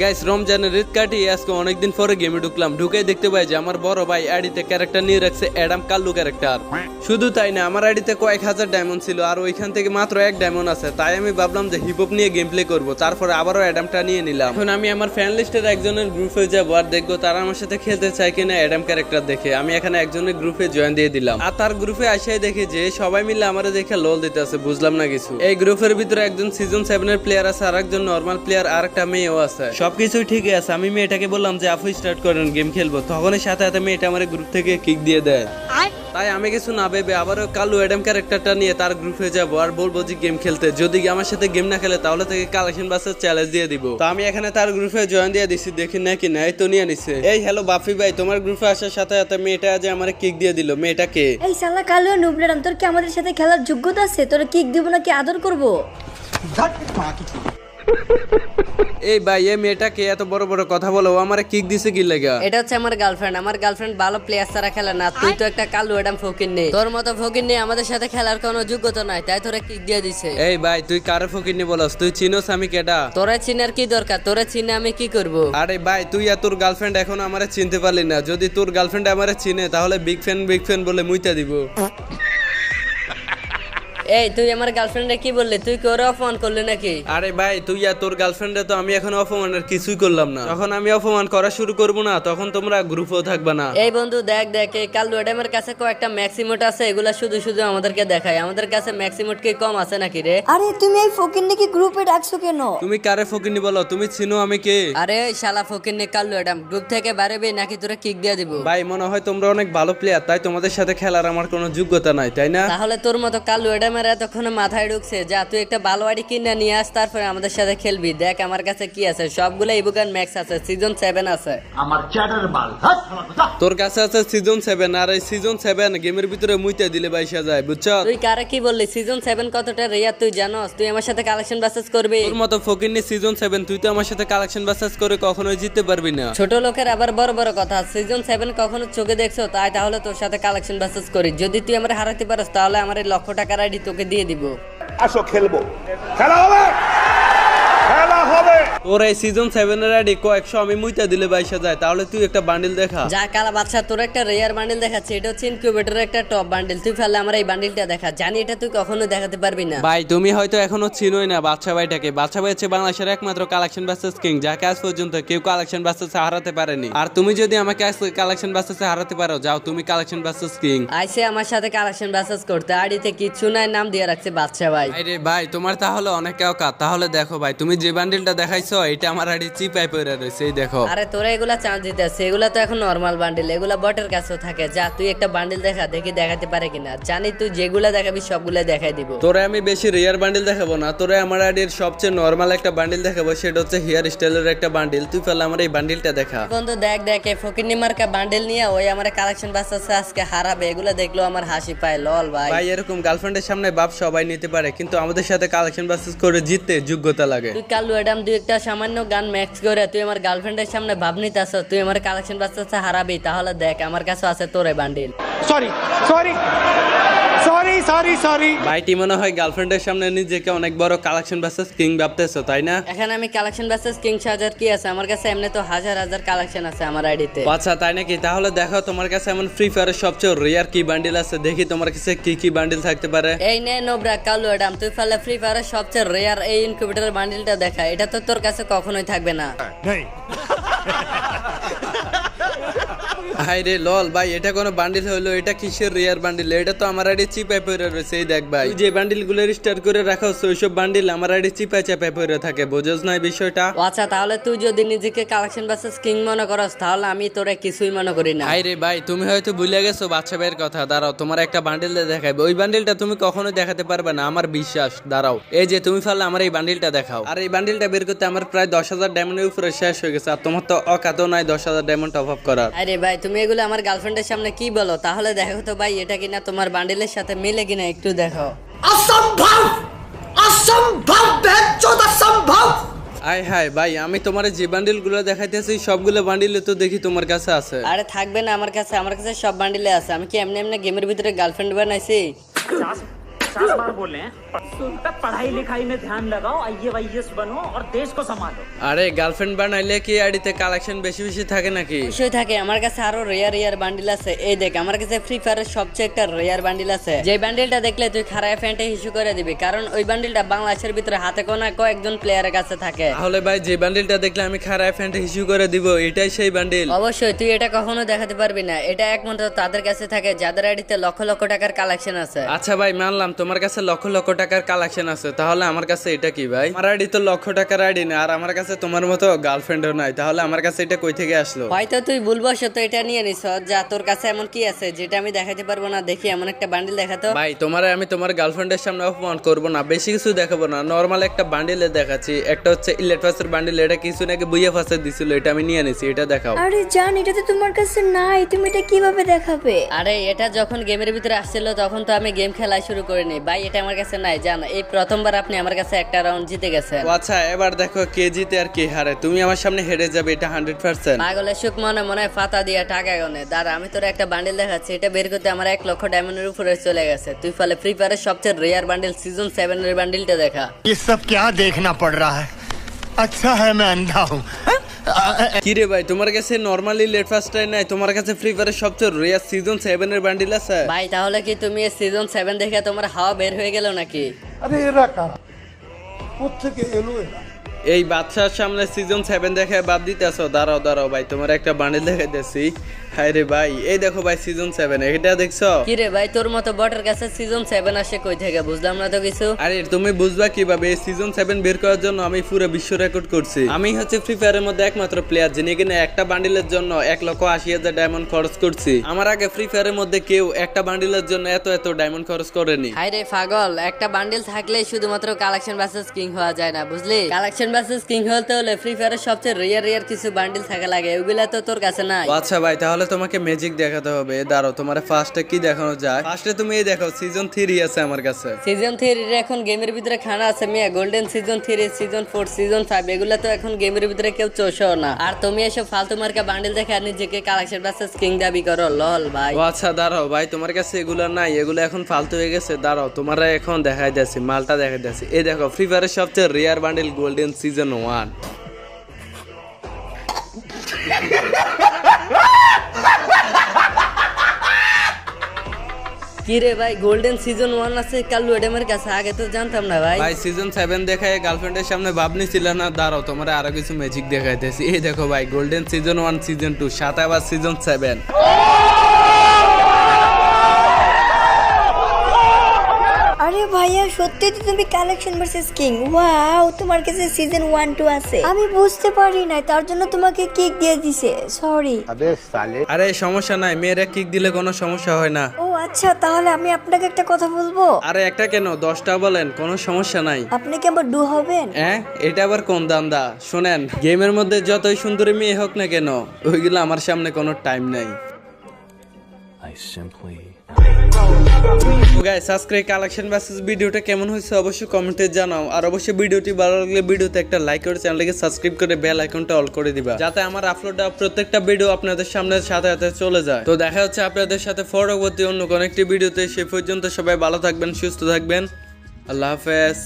Guys রমজানের ঈদ কাটিয়ে আজকে অনেকদিন পরে গেমে ঢুকলাম, ঢুকে দেখতে পাই যে আমার বড় ভাই আইডিতে ক্যারেক্টার নিয়ে রাখছে অ্যাডাম কাল্লু ক্যারেক্টার। শুধু তাই না, আমার আইডিতে কয়েক হাজার ডায়মন্ড ছিল আর ওইখান থেকে মাত্র এক ডায়মন্ড আছে। তাই আমি ভাবলাম যে হিপ হপ নিয়ে গেম প্লে করবো, তারপরে আবারও অ্যাডামটা নিয়ে নিলাম। এখন আমি আমার ফ্যান লিস্টের একজনের গ্রুপে যাবো আর দেখবো তারা আমার সাথে খেলতে চায় কিনা অ্যাডাম ক্যারেক্টার দেখে। আমি এখানে একজনের গ্রুপে জয়েন দিয়ে দিলাম আর তার গ্রুপে আসাই দেখি যে সবাই মিলে আমার দেখে লোল দিতে আছে, বুঝলাম না কিছু। এই গ্রুপের ভিতরে একজন সিজন 7 এর প্লেয়ার আছে আর একজন নর্মাল প্লেয়ার আর একটা মেয়েও আছে। সবকিছুই ঠিক আছে। আমি মেয়েটাকে বললাম যে আপু স্টার্ট করেন, গেম খেলবো। তখনই সাথে সাথে মেয়েটা আমার গ্রুপ থেকে কিক দিয়ে দেয়। তাই আমি কিছু না ভেবে আবারও কালু অ্যাডাম ক্যারেক্টারটা নিয়ে তার গ্রুপে যাবো আর বলবো যে গেম খেলতে। যদি আমার সাথে গেম না খেলে তাহলে থেকে কালেকশন বাসের চ্যালেঞ্জ দিয়ে দিব। তো আমি এখানে তার গ্রুপে জয়েন দিয়ে দিছি, দেখি নাকি নাই তো নিয়ে নিছে। এই হ্যালো বাফি ভাই, তোমার গ্রুপে আসার সাথে সাথে মেয়েটা যে আমার কিক দিয়ে দিল। মেয়েটা কে? এই শালা কালু নুবলেরাম, তোর কি আমাদের সাথে খেলার যোগ্যতা আছে? তোরা কিক দিব নাকি আদর করব? এই ভাই, এই মেয়েটাকে এত বড় বড় কথা বলো, ও আমারে কিক দিছে কি লাগা? এটা হচ্ছে আমার গার্লফ্রেন্ড। আমার গার্লফ্রেন্ড ভালো প্লেয়ার ছাড়া খেলে না। তুই তো একটা কালু অ্যাডাম ফকির নেই, তোর মতো ফকির নেই আমাদের সাথে খেলার কোনো যোগ্যতা নাই, তাই তোরা কিক দিয়ে দিছে। এই ভাই, তুই কারে ফকিরনি বলস? তুই চিনোস আমি কেডা? তোরা চিনার কি দরকার? তোরা চিনে আমি কি করব? আরে ভাই, তুই আর তোর গার্লফ্রেন্ড এখনো আমারে চিনতে পারলি না। যদি তোর গার্লফ্রেন্ড আমারে চিনে তাহলে বিগ ফ্যান বলে মুইতা দিব। এই তুই আমার গার্লফ্রেন্ডে কি বললি? তুই কি ওরে অপমান করলি নাকি? আরে ভাই, তুই আর তোর গার্লফ্রেন্ডে তো আমি এখন অপমানের কিছুই করলাম না। যখন আমি অপমান করা শুরু করব না তখন তোমরা গ্রুপেও থাকবে না। এই বন্ধু দেখ এই কালু অ্যাডামের কাছে কয়েকটা ম্যাক্সিমোট আছে, এগুলা শুধু শুধু আমাদেরকে দেখায়। আমাদের কাছে ম্যাক্সিমোট কি কম আছে নাকি রে? আরে তুমি এই ফকির নাকি গ্রুপে ডাকছো কেন? তুমি কারে ফকিরনি বলো? তুমি চিনো আমি কে? আরে ওই শালা ফকির নে কালু অ্যাডাম, গ্রুপ থেকে বাড়াবি নাকি তোরা কিক দিয়ে দিব? ভাই, মনে হয় তোমরা অনেক ভালো প্লেয়ার, তাই তোমাদের সাথে খেলার আমার কোনো যোগ্যতা নাই, তাই না? তাহলে তোর মতো কালু অ্যাডামের এতক্ষণ মাথায় ঢুকছে, যা তুই একটা ভালো আইডি কিনে নিয়ে আস, তারপরে আমাদের সাথে খেলবি। দেখ আমার কাছে কি আছে, সবগুলো ইবুকান ম্যাক্স আছে, সিজন 7 আছে। আমার চ্যাটার বাল তোর কাছে আছে সিজন 7, আর এই সিজন 7 গেমের ভিতরে মুইতে দিলে বাইসা যায়, বুঝছো? তুই কারে কি বললি? সিজন 7 কতটা রেয়ার তুই জানোস? তুই আমার সাথে কালেকশন বাসেস করবি? তোর মতো ফকিরনি সিজন 7, তুই তো আমার সাথে কালেকশন বাসেস করে কখনোই জিততে পারবি না। ছোট লোকের আবার বড় বড় কথা। সিজন 7 কখনো চোখে দেখছো? তাই তাহলে তোর সাথে কালেকশন বাসেস করি। যদি তুই আমার হারাতে পারস তাহলে আমার এই লক্ষ টাকার আইডি তোকে দিয়ে দিব। আসো খেলবো, খেলা হবে, খেলা হবে। তোর এই সিজন 7 এর আইডি কয়েকশো আমি মুইতা দিলে বাইসা যায়, তাহলে তুই একটা বান্ডিল দেখা। যা কালা বাচ্চা, তোর একটা রেয়ার বান্ডিল দেখাচ্ছে, এটা হচ্ছে ইনকিউবেটরের একটা টপ বান্ডিল। তুই ফেললে আমার এই বান্ডিলটা দেখা, জানি এটা তুই কখনো দেখাতে পারবি না। ভাই, তুমি হয়তো এখনো চিনোই না বাদশা ভাইটাকে। বাদশা ভাই হচ্ছে বাংলাদেশের একমাত্র কালেকশন বাসেস কিং, যাকে আজ পর্যন্ত কেউ কালেকশন বাসেসে হারাতে পারেনি। আর তুমি যদি আমাকে আজকে কালেকশন বাসেসে হারাতে পারো, যাও তুমি কালেকশন বাসেস কিং। আইসে আমার সাথে কালেকশন বাসেস করতে, আইডিতে কিছু নাই, নাম দিয়ে রাখছে বাদশা ভাই। আরে ভাই, তোমার তাহলে অনেক কাজ। তাহলে দেখো ভাই, তুমি যে বান্ডিলটা দেখাইছো এটা আমার আইডি চিপাই পড়ে রয়েছে, এই দেখো। আরে তোরা এগুলা চান্স দিতেছে, এগুলা তো এখন নরমাল বান্ডিল, এগুলা বটের কাছেও থাকে। যা তুই একটা বান্ডিল দেখা, দেখি দেখাতে পারে কিনা। জানি তুই যেগুলা দেখাবি সবগুলা দেখাই দিব। তোরে আমি বেশি রেয়ার বান্ডিল দেখাবো না, তোরে আমার আইডির সবচেয়ে নরমাল একটা বান্ডিল দেখাবো, সেটা হচ্ছে হেয়ার স্টাইলের একটা বান্ডিল। তুই ফেলে আমার এই বান্ডিলটা দেখা। বন্ধু দেখ এই ফকিন্নি মার্কা বান্ডিল নিয়ে ওই আমার কালেকশন বাসেস আজকে হারাবে। এগুলা দেখলো আমার হাসি পায়। লল ভাই, ভাই এরকম গার্লফ্রেন্ডের সামনে বাপ সবাই নিতে পারে, কিন্তু আমাদের সাথে কালেকশন বাসেস করে জিততে যোগ্যতা লাগে। তুই কালু অ্যাডাম দুই একটা সামান্য গান ম্যাক্স করে তুই আমার গার্লফ্রেন্ডের সামনে ভাব নিতেছ, তুই আমার কালেকশন বাসেস হারাবি। তাহলে দেখ আমার কাছে আছে তোর এই bundle. Sorry sorry sorry sorry sorry. ভাইটি মনে হয় গার্লফ্রেন্ডের সামনে নিজেকে অনেক বড় কালেকশন বাসেস কিং ভাবতেছো, তাই না? এখানে আমি কালেকশন বাসেস কিং সাজার কি আছে? আমার কাছে এমনি তো হাজার হাজার কালেকশন আছে আমার আইডিতে। আচ্ছা তাই নাকি? তাহলে দেখো তোমার কাছে এমন ফ্রি ফায়ারের সবচেয়ে রেয়ার কি বান্ডিল আছে, দেখি তোমার কাছে কি কি বান্ডিল থাকতে পারে। এই নে নোবরা কালু অ্যাডাম, তুই ফেলে ফ্রি ফায়ারের সবচেয়ে রেয়ার এই ইনকিউবেটরের বান্ডিলটা দেখা। এটা তো তোর কাছে কখনোই থাকবে না। হাই রে লল ভাই, এটা কোনো বান্ডিল হলো? এটা কিসের রেয়ার বান্ডিল? এটা তো আমার আইডি চিপাই পড়ে রয়েছে, এই দেখ ভাই। তুই যে বান্ডিল গুলো রিস্টার করে রাখো ওইসব বান্ডিল আমার আইডি চিপাই চাপাই পড়ে থাকে, বুঝোস না এই বিষয়টা? আচ্ছা তাহলে তুই যদি নিজেকে কালেকশন বাসেস কিং মনে করস তাহলে আমি তোরে কিছুই মনে করি না। হাই রে ভাই, তুমি হয়তো ভুলে গেছো বাচ্চা ভাইয়ের কথা। দাঁড়াও, তোমার একটা বান্ডিল দেখাইবে, ওই বান্ডিলটা তুমি কখনোই দেখাতে পারবে না, আমার বিশ্বাস। দাঁড়াও, এই যে তুমি ফেললে আমার এই বান্ডিলটা দেখাও। আর এই বান্ডিলটা বের করতে আমার প্রায় 10,000 ডায়মন্ডের উপরে শেষ হয়ে গেছে, আর তোমার তো অকাতও নাই 10,000 ডায়মন্ড টপ আপ করার। আরে ভাই, তুমি এগুলো আমার গার্লফ্রেন্ডের সামনে কি বলো? তাহলে দেখো তো ভাই এটা কিনা তোমার বান্ডিলের সাথে মিলে কিনা একটু দেখো। অসম্ভব, অসম্ভব, বেজ্জত অসম্ভব। আয় হায় ভাই, আমি তোমার যে বান্ডিল গুলো দেখাইতেছি সবগুলো বান্ডিল তো দেখি তোমার কাছে আছে। আরে থাকবে না আমার কাছে? আমার কাছে সব বান্ডিলে আছে। আমি কি এমনি এমনি গেমের ভিতরে গার্লফ্রেন্ড বানাইছি? 50 बार बोले हैं पढ़ाई लिखाई में ध्यान लगाओ, IAS बनो और देश को संभालो। আরে গার্লফ্রেন্ড বানাইলে কি আইডিতে কালেকশন বেশি বেশি থাকে নাকি? অবশ্যই থাকে, আমার কাছে আরো রেয়ার বান্ডিল আছে। এই দেখ, আমার কাছে ফ্রি ফায়ারের সবচেয়ে একটা রেয়ার বান্ডিল আছে, যে বান্ডিলটা দেখলে তুই খারাপ ফ্যান্টে ইস্যু করে দিবি, কারণ ওই বান্ডিলটা বাংলাদেশের ভিতরে হাতে গোনা কয়েকজন প্লেয়ারের কাছে থাকে। তাহলে ভাই যে বান্ডিলটা দেখলে আমি খারাপ ফ্যান্টে ইস্যু করে দিব, এটাই সেই বান্ডিল? অবশ্যই, তুই এটা কখনো দেখাতে পারবি না, এটা একমাত্র তাদের কাছে থাকে যাদের আইডিতে লক্ষ লক্ষ টাকার কালেকশন আছে। আচ্ছা ভাই, মানলাম তোমার কাছে লক্ষ লক্ষ টাকার কালেকশন আছে, তাহলে আমার কাছে এটা কি ভাই? আমার আইডি তো লক্ষ টাকার আইডি না, আর আমার কাছে তোমার মতো গার্লফ্রেন্ডও নাই, তাহলে আমার কাছে এটা কই থেকে আসলো? হয়তো তুই ভুলবশত এটা নিয়ে নিস, যা তোর কাছে এমন কি আছে যেটা আমি দেখাতে পারবো না? দেখি এমন একটা বান্ডিল দেখাতো। ভাই আমি তোমার গার্লফ্রেন্ডের সামনে অপমান করবো না, বেশি কিছু দেখাবো না, নরমাল একটা বান্ডিলে দেখাচ্ছি। একটা হচ্ছে ইলেট ফাসের বান্ডিল, এটা কিছু নাকি বুইয়া ফাসে দিছিল, এটা আমি নিয়ে নিছি, এটা দেখাও। আরে জান, এটা তো তোমার কাছে নাই, তুমি এটা কিভাবে দেখাবে? আরে এটা যখন গেমের ভিতরে আসছিল তখন তো আমি গেম খেলা শুরু করিনি ভাই, এটা আমার কাছে নাই। জান, এই প্রথমবার আপনি আমার কাছে একটা রাউন্ড জিতে গেছেন। ও আচ্ছা, এবার দেখো কে জিতে আর কে হারে। তুমি আমার সামনে হেরে যাবে, এটা 100%। পাগলের সুখ মনে মনে ফাতা দিয়া টাকা গনে। দাঁড়া, আমি তোর একটা বান্ডিল দেখাচ্ছি, এটা বের করতে আমার 1 লক্ষ ডায়মন্ডের উপরে চলে গেছে। তুই ফলে ফ্রি ফায়ারের সবচেয়ে রেয়ার বান্ডিল সিজন 7 এর বান্ডিলটা দেখা। ये सब क्या देखना पड़ रहा है? अच्छा है मैं अंधा हूँ। কি রে ভাই, তোমার কাছে নরমালি লেট ফাস্টাই নাই, তোমার কাছে ফ্রি ফায়ারের সবচেয়ে রেয়ার সিজন 7 এর বান্ডিল আছে? ভাই তাহলে কি তুমি এই সিজন 7 দেখে তোমার হাওয়া বের হয়ে গেল নাকি? আরে এরা কারা, কোত্থেকে এলো এরা? এই বাদশার সামনে সিজন 7 দেখে বাদ দিতেছো? দাঁড়াও ভাই, তোমার একটা বান্ডিল দেখাইতেছি। হায় রে ভাই, এই দেখো ভাই সিজন 7, এটা দেখছো? কি রে ভাই, তোর মতো বটের কাছে সিজন 7 আসে কই থেকে? বুঝলাম না তো কিছু। আরে তুমি বুঝবা কিভাবে? এই সিজন 7 বের করার জন্য আমি পুরো বিশ্ব রেকর্ড করছি। আমি হচ্ছে ফ্রি ফায়ারের মধ্যে একমাত্র প্লেয়ার যিনি কিনা একটা বান্ডিলের জন্য 1,80,000 ডায়মন্ড খরচ করছি। আমার আগে ফ্রি ফায়ারের মধ্যে কেউ একটা বান্ডিলের জন্য এত ডায়মন্ড খরচ করেনি। হাই রে পাগল, একটা বান্ডিল থাকলে শুধুমাত্র কালেকশন ভার্সেস কিং হওয়া যায় না, বুঝলি? কালেকশন ভার্সেস কিং হতে হলে ফ্রি ফায়ারের সবচেয়ে রেয়ার কিছু বান্ডিল থাকা লাগে, ওগুলা তো তোর কাছে নাই। আচ্ছা ভাই, তাহলে তোমাকে ম্যাজিক দেখাতে হবে। দাঁড়াও, তোমার ফার্স্টে কি দেখানো যায়? ফার্স্টে তুমি এই দেখো, সিজন 3 আছে আমার কাছে। সিজন 3 এর এখন গেমের ভিতরে খানা আছে মিয়া। গোল্ডেন সিজন 3, সিজন 4, সিজন 5 এগুলা তো এখন গেমের ভিতরে কেউ চোষও না। আর তুমি এসব ফালতু মার্কা বান্ডিল দেখে আর নিজেকে কালেকশন ভার্সেস কিং দাবি করো, লল ভাই। ও আচ্ছা, দাঁড়াও ভাই, তোমার কাছে এগুলো নাই, এগুলো এখন ফালতু হয়ে গেছে। দাঁড়াও, তোমারা এখন দেখাই দিয়েছি, মালটা দেখাই দিয়েছি। এই দেখো, ফ্রি ফায়ারের সবচেয়ে রেয়ার বান্ডিল গোল্ডেন সিজন 1। কি রে ভাই, গোল্ডেন সিজন 1 আছে কাল্লু এডেমের কাছে? আগে তো জানতাম না ভাই। ভাই সিজন 7 দেখায় গার্লফ্রেন্ডের সামনে ভাবনি ছিল না? দাঁড়াও, তোমার আরো কিছু ম্যাজিক দেখাইতেছি। এই দেখো ভাই, গোল্ডেন সিজন 1, সিজন 2, সাথে আবার সিজন 7। আরে ভাইয়া, সত্যি তো তুমি কালেকশন ভার্সেস কিং। ওয়াও, তোমার কাছে সিজন 1, 2 আছে। আমি বুঝতে পারি না, তার জন্য তোমাকে কিক দিয়ে দিছে, সরি। আরে সমস্যা নাই, মেয়েরা কিক দিলে কোনো সমস্যা হয় না। ও আচ্ছা, তাহলে আমি আপনাকে একটা কথা বলবো। আরে একটা কেন, 10টা বলেন, কোনো সমস্যা নাই। আপনি কি আমার ডু হবেন? হ্যাঁ, এটা আবার কোন দান্দা? শোনেন, গেমের মধ্যে যতই সুন্দরী মেয়ে হোক না কেন, ওইগুলো আমার সামনে কোনো টাইম নাই। গাইস, আজকে কালেকশন ভার্সেস ভিডিওটা কেমন হয়েছে অবশ্যই কমেন্টে জানাও। আর অবশ্যই ভিডিওটি ভালো লাগলে ভিডিওতে একটা লাইক করে চ্যানেলটাকে সাবস্ক্রাইব করে বেল আইকনটা অল করে দিবা, যাতে আমার আপলোড দেওয়া প্রত্যেকটা ভিডিও আপনাদের সামনে সাথে সাথে চলে যায়। তো দেখা হচ্ছে আপনাদের সাথে পরবর্তী অন্য কোনো একটি ভিডিওতে। সে পর্যন্ত সবাই ভালো থাকবেন, সুস্থ থাকবেন। আল্লাহ হাফেজ।